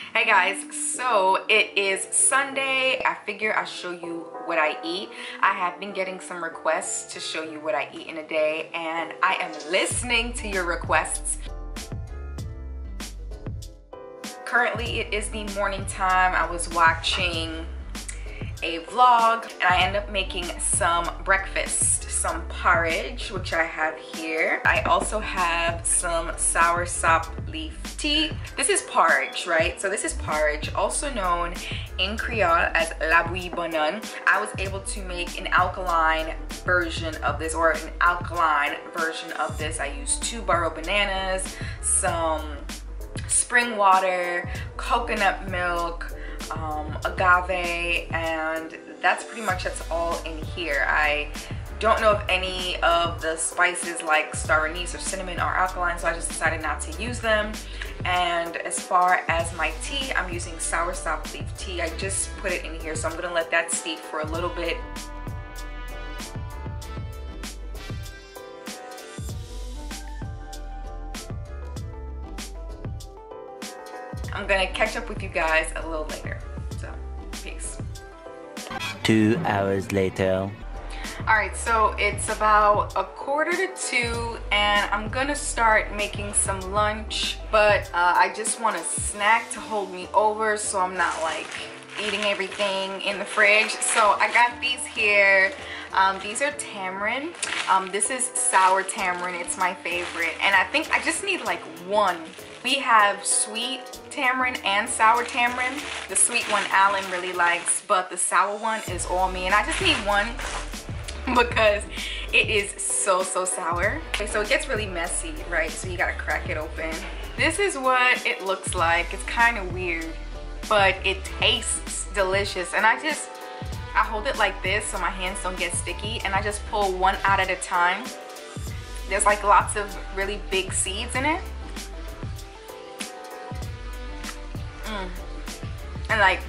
Hey guys, so it is Sunday. I figure I'll show you what I eat. I have been getting some requests to show you what I eat in a day, and I am listening to your requests. Currently it is the morning time. I was watching a vlog and I end up making some breakfast, some porridge, which I have here. I also have some soursop leaf tea. This is porridge, right? So this is porridge, also known in Creole as la bouillie bonne. I was able to make an alkaline version of this, or an alkaline version of this. I used 2 burro bananas, some spring water, coconut milk, agave, and that's all in here. I don't know if any of the spices like star anise or cinnamon are alkaline, so I just decided not to use them. And as far as my tea, I'm using soursop leaf tea. I just put it in here, so I'm gonna let that steep for a little bit. I'm gonna catch up with you guys a little later, so peace. 2 hours later. All right, so it's about 1:45 and I'm gonna start making some lunch, but I just want a snack to hold me over so I'm not like eating everything in the fridge. So I got these here. These are tamarind. This is sour tamarind. It's my favorite, and I think I just need like one. We have sweet tamarind and sour tamarind. The sweet one Alain really likes, but the sour one is all me, and I just need one because it is so sour. Okay, so it gets really messy, right? So you gotta crack it open. This is what it looks like. It's kind of weird, but it tastes delicious. And I hold it like this so my hands don't get sticky, and I just pull one out at a time. There's like lots of really big seeds in it. And like,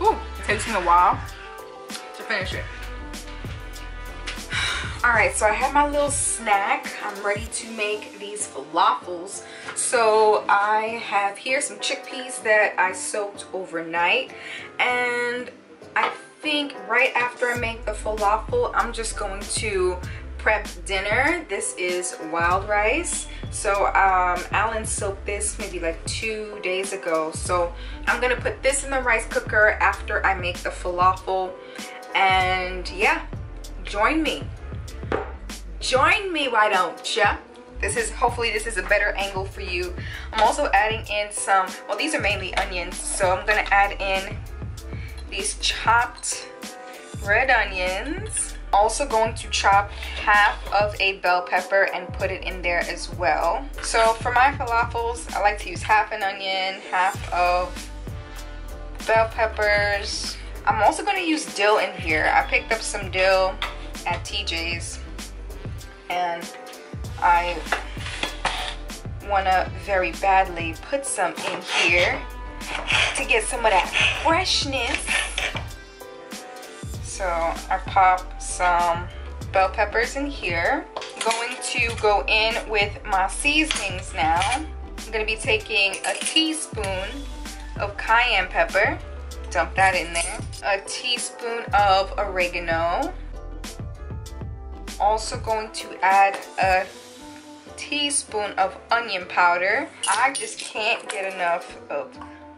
ooh, it takes me a while to finish it. All right, so I have my little snack. I'm ready to make these falafels. So I have here some chickpeas that I soaked overnight, and I think right after I make the falafel, I'm just going to prep dinner. This is wild rice. So Alain soaked this maybe like 2 days ago. So I'm gonna put this in the rice cooker after I make the falafel. And yeah, join me. Join me, why don't ya? Hopefully this is a better angle for you. I'm also adding in some, well, these are mainly onions. So I'm gonna add in these chopped red onions. Also going to chop half of a bell pepper and put it in there as well. So for my falafels, I like to use half an onion, half of bell peppers. I'm also going to use dill in here. I picked up some dill at TJ's, and I want to very badly put some in here to get some of that freshness. So I pop some bell peppers in here. I'm going to go in with my seasonings now. I'm going to be taking a teaspoon of cayenne pepper. Dump that in there. A teaspoon of oregano. Also going to add a teaspoon of onion powder. I just can't get enough of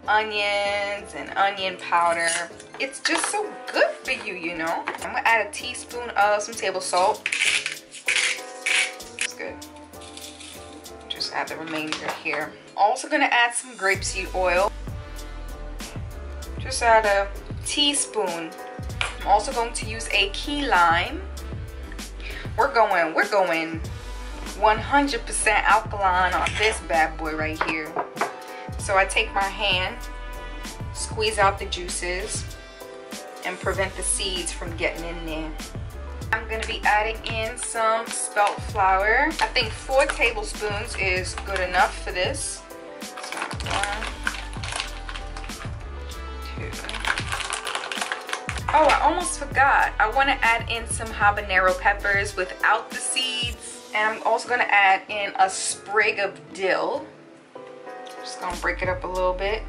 onions and onion powder. It's just so good for you, you know. I'm gonna add a teaspoon of some table salt. It's good. Just add the remainder here. Also gonna add some grapeseed oil. Just add a teaspoon. I'm also going to use a key lime. We're going 100% alkaline on this bad boy right here. So I take my hand, squeeze out the juices, and prevent the seeds from getting in there. I'm gonna be adding in some spelt flour. I think 4 tablespoons is good enough for this. So 1, 2. Oh, I almost forgot. I wanna add in some habanero peppers without the seeds. And I'm also gonna add in a sprig of dill. Just gonna break it up a little bit.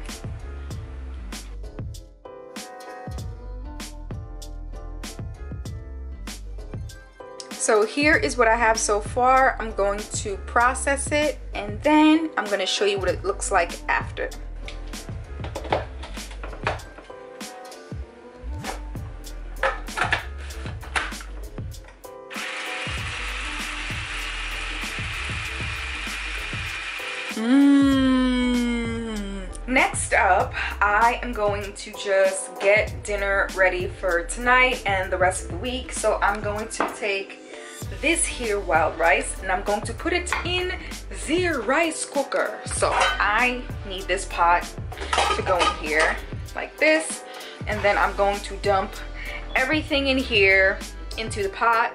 So here is what I have so far. I'm going to process it and then I'm going to show you what it looks like after. Next up, I am going to just get dinner ready for tonight and the rest of the week. So I'm going to take this here wild rice and I'm going to put it in the rice cooker. So I need this pot to go in here like this, and then I'm going to dump everything in here into the pot,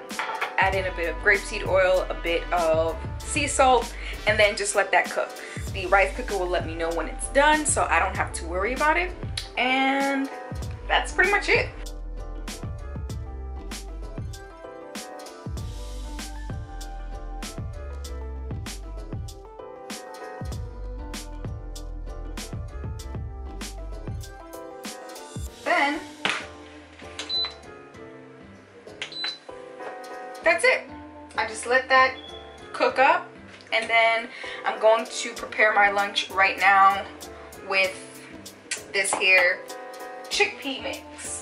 add in a bit of grapeseed oil, a bit of sea salt, and then just let that cook. The rice cooker will let me know when it's done, so I don't have to worry about it. And that's pretty much it. Then that's it. I just let that cook up, and then I'm going to prepare my lunch right now with this here chickpea mix.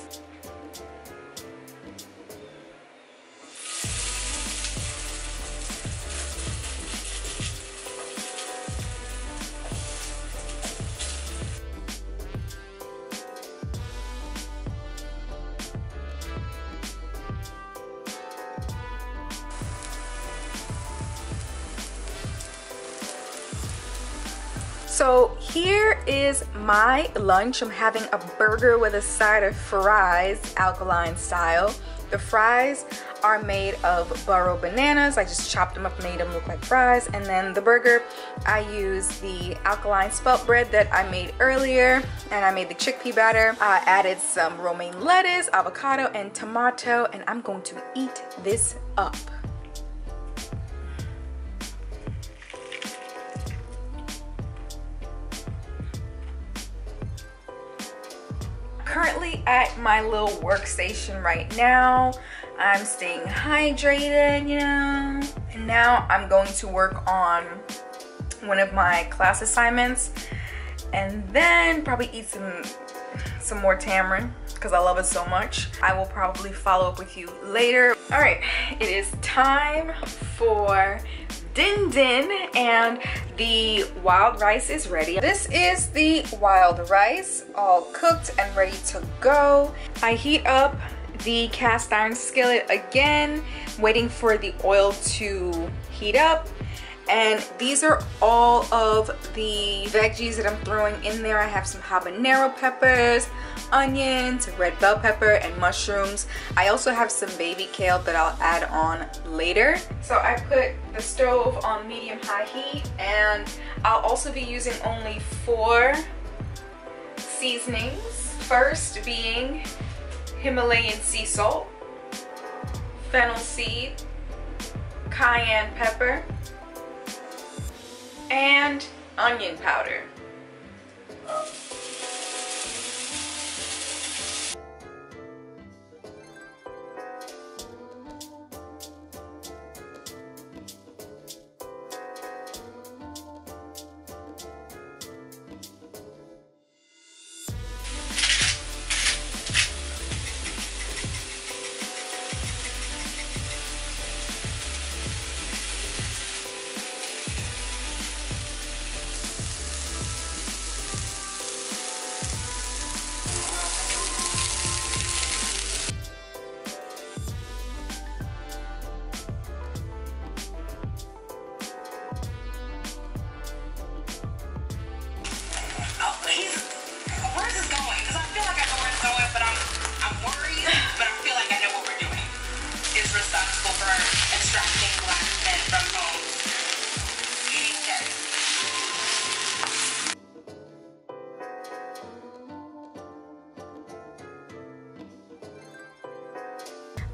So here is my lunch. I'm having a burger with a side of fries, alkaline style. The fries are made of burro bananas. I just chopped them up, made them look like fries. And then the burger, I used the alkaline spelt bread that I made earlier, and I made the chickpea batter. I added some romaine lettuce, avocado, and tomato, and I'm going to eat this up. Currently at my little workstation right now. I'm staying hydrated, you know. And now I'm going to work on one of my class assignments, and then probably eat some more tamarind because I love it so much. I will probably follow up with you later. All right, it is time for din din, and the wild rice is ready. This is the wild rice, all cooked and ready to go. I heat up the cast iron skillet again, waiting for the oil to heat up. And these are all of the veggies that I'm throwing in there. I have some habanero peppers, onions, red bell pepper, and mushrooms. I also have some baby kale that I'll add on later. So I put the stove on medium-high heat, and I'll also be using only 4 seasonings. First being Himalayan sea salt, fennel seed, cayenne pepper, and onion powder.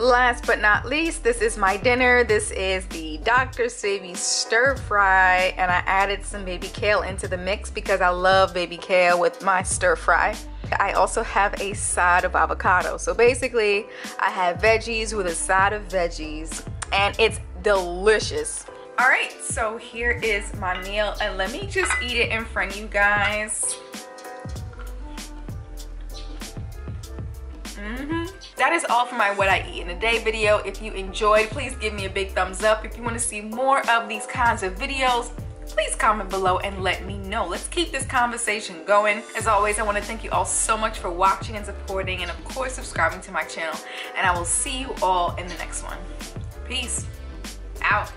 Last but not least, this is my dinner. This is the Dr. Sebi stir fry, and I added some baby kale into the mix because I love baby kale with my stir fry. I also have a side of avocado. So basically, I have veggies with a side of veggies, and it's delicious. All right, so here is my meal, and let me just eat it in front of you guys. That is all for my what I eat in a day video. If you enjoyed, please give me a big thumbs up. If you want to see more of these kinds of videos, please comment below and let me know. Let's keep this conversation going. As always, I want to thank you all so much for watching and supporting, and of course subscribing to my channel. And I will see you all in the next one. Peace out.